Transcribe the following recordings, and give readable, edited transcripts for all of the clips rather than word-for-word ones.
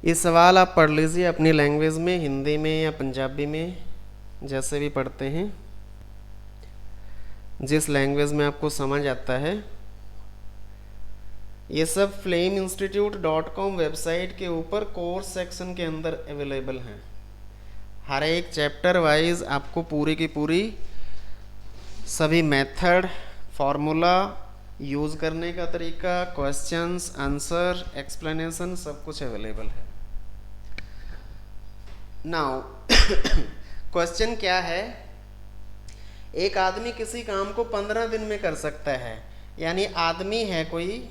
ये सवाल आप पढ़ लीजिए अपनी लैंग्वेज में, हिंदी में या पंजाबी में, जैसे भी पढ़ते हैं, जिस लैंग्वेज में आपको समझ आता है। ये सब flameinstitute.com वेबसाइट के ऊपर कोर्स सेक्शन के अंदर अवेलेबल हैं। हर एक चैप्टर वाइज आपको पूरी की पूरी सभी मेथड, फॉर्मूला, यूज़ करने का तरीका, क्वेश्चंस, आंसर, एक्सप्लेनेशन सब कुछ अवेलेबल है। नाउ क्वेश्चन क्या है? एक आदमी किसी काम को 15 दिन में कर सकता है, यानी आदमी है कोई,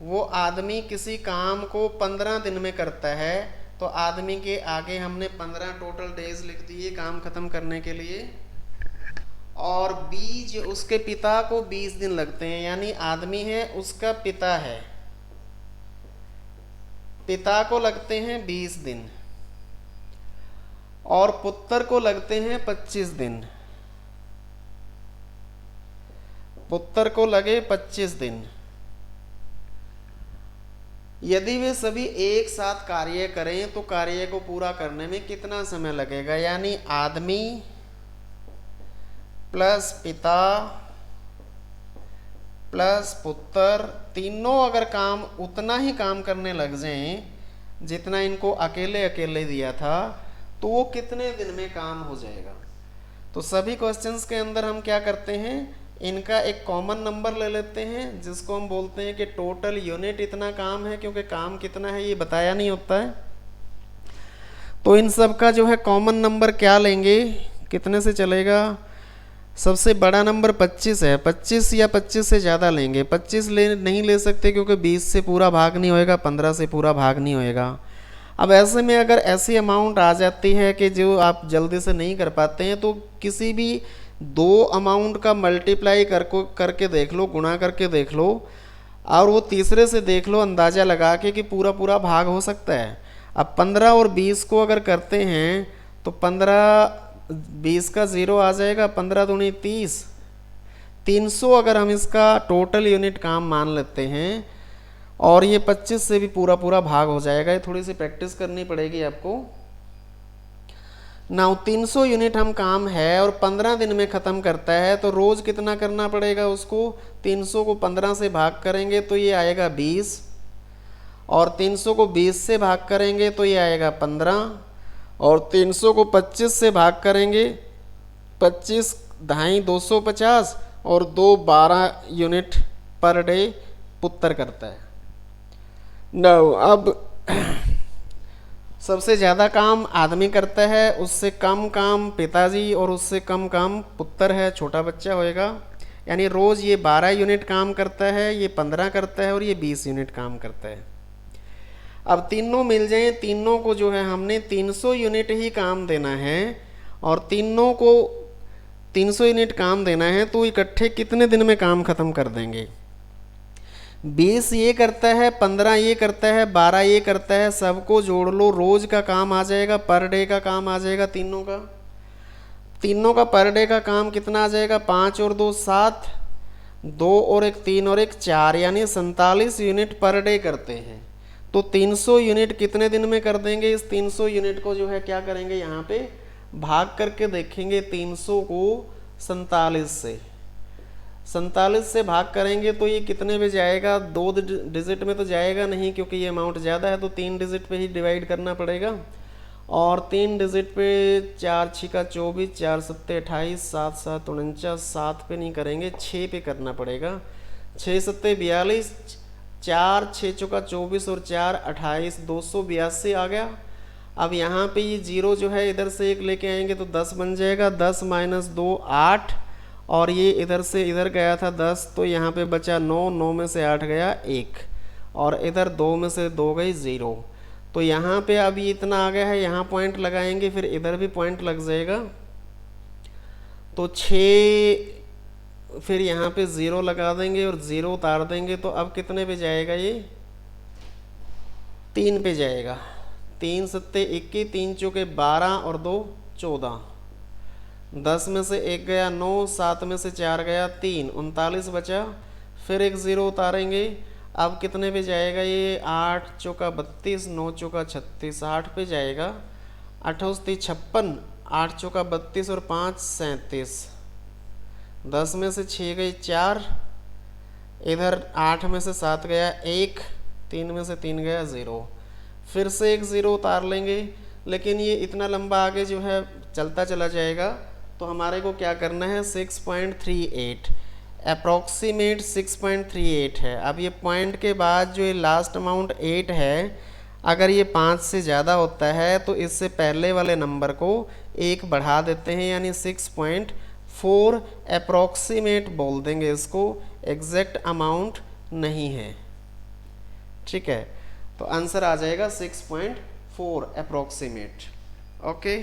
वो आदमी किसी काम को 15 दिन में करता है, तो आदमी के आगे हमने 15 टोटल डेज लिख दिए काम खत्म करने के लिए, और बीज उसके पिता को 20 दिन लगते हैं, यानी आदमी है उसका पिता है, पिता को लगते हैं 20 दिन और पुत्र को लगते हैं 25 दिन, पुत्र को लगे 25 दिन। यदि वे सभी एक साथ कार्य करें तो कार्य को पूरा करने में कितना समय लगेगा? यानी आदमी प्लस पिता प्लस पुत्र, तीनों अगर काम उतना ही काम करने लग जाएं जितना इनको अकेले अकेले दिया था, तो वो कितने दिन में काम हो जाएगा? तो सभी क्वेश्चंस के अंदर हम क्या करते हैं, इनका एक कॉमन नंबर ले लेते हैं, जिसको हम बोलते हैं कि टोटल यूनिट इतना काम है, क्योंकि काम कितना है ये बताया नहीं होता है। तो इन सब का जो है कॉमन नंबर क्या लेंगे, कितने से चलेगा? सबसे बड़ा नंबर 25 है, 25 या 25 से ज़्यादा लेंगे। 25 नहीं ले सकते क्योंकि 20 से पूरा भाग नहीं होएगा, 15 से पूरा भाग नहीं होएगा। अब ऐसे में अगर ऐसी अमाउंट आ जाती है कि जो आप जल्दी से नहीं कर पाते हैं, तो किसी भी दो अमाउंट का मल्टीप्लाई करके देख लो, गुणा करके देख लो, और वो तीसरे से देख लो अंदाज़ा लगा के कि पूरा पूरा भाग हो सकता है। अब 15 और 20 को अगर करते हैं तो 15 20 का 0 आ जाएगा, 15 दूनी 30, 300 अगर हम इसका टोटल यूनिट काम मान लेते हैं, और ये 25 से भी पूरा पूरा भाग हो जाएगा। ये थोड़ी सी प्रैक्टिस करनी पड़ेगी आपको। नाउ 300 यूनिट हम काम है और 15 दिन में ख़त्म करता है, तो रोज़ कितना करना पड़ेगा उसको? 300 को 15 से भाग करेंगे तो ये आएगा 20, और 300 को 20 से भाग करेंगे तो ये आएगा 15, और 300 को 25 से भाग करेंगे, 25 ढाई 250, और 2 12 यूनिट पर डे पुत्र करता है। नाउ अब सबसे ज़्यादा काम आदमी करता है, उससे कम काम पिताजी, और उससे कम काम पुत्र है, छोटा बच्चा होएगा। यानी रोज़ ये 12 यूनिट काम करता है, ये 15 करता है, और ये 20 यूनिट काम करता है। अब तीनों मिल जाएं, तीनों को जो है हमने 300 यूनिट ही काम देना है, और तीनों को 300 यूनिट काम देना है, तो इकट्ठे कितने दिन में काम ख़त्म कर देंगे? 20 ये करता है, 15 ये करता है, 12 ये करता है, सबको जोड़ लो, रोज का काम आ जाएगा, पर डे का काम आ जाएगा तीनों का पर डे का काम कितना आ जाएगा? 5 और 2 7, 2 और 1 3 और 1 4, यानी 47 यूनिट पर डे करते हैं। तो 300 यूनिट कितने दिन में कर देंगे? इस 300 यूनिट को जो है क्या करेंगे, यहाँ पे भाग करके देखेंगे। 300 को 47 से भाग करेंगे तो ये कितने पे जाएगा? 2 डिजिट में तो जाएगा नहीं, क्योंकि ये अमाउंट ज़्यादा है, तो 3 डिजिट पे ही डिवाइड करना पड़ेगा। और 3 डिजिट पे 4 6 24, 4 7 28, 7 7 49, 7 पे नहीं करेंगे, 6 पे करना पड़ेगा। 6 7 42, 4 6 चौका 24 और 4 28, 282 आ गया। अब यहाँ पे ये 0 जो है इधर से 1 लेके आएंगे तो 10 बन जाएगा, 10 - 2 8, और ये इधर से इधर गया था 10, तो यहाँ पे बचा 9, 9 में से 8 गया 1, और इधर 2 में से 2 गई 0। तो यहाँ पे अब ये इतना आ गया है, यहाँ पॉइंट लगाएंगे, फिर इधर भी पॉइंट लग जाएगा, तो 6, फिर यहाँ पे 0 लगा देंगे और 0 उतार देंगे, तो अब कितने पे जाएगा? ये 3 पे जाएगा। 3 7 21, 3 चौके 12 और 2 14, 10 में से 1 गया 9, 7 में से 4 गया 3, 39 बचा, फिर एक 0 उतारेंगे। अब कितने पे जाएगा ये, 8 चौका 32, 9 चौका 36, 60 पे जाएगा, 8 56, 8 चौका 32 और 5 37, 10 में से 6 गई 4, इधर 8 में से 7 गया 1, 3 में से 3 गया 0, फिर से एक 0 उतार लेंगे। लेकिन ये इतना लंबा आगे जो है चलता चला जाएगा, तो हमारे को क्या करना है, 6.38 अप्रॉक्सीमेट 6.38 है। अब ये पॉइंट के बाद जो ये लास्ट अमाउंट 8 है, अगर ये 5 से ज़्यादा होता है तो इससे पहले वाले नंबर को 1 बढ़ा देते हैं, यानी 6.4 अप्रॉक्सीमेट बोल देंगे इसको, एग्जैक्ट अमाउंट नहीं है। ठीक है, तो आंसर आ जाएगा 6.4 अप्रॉक्सीमेट। ओके।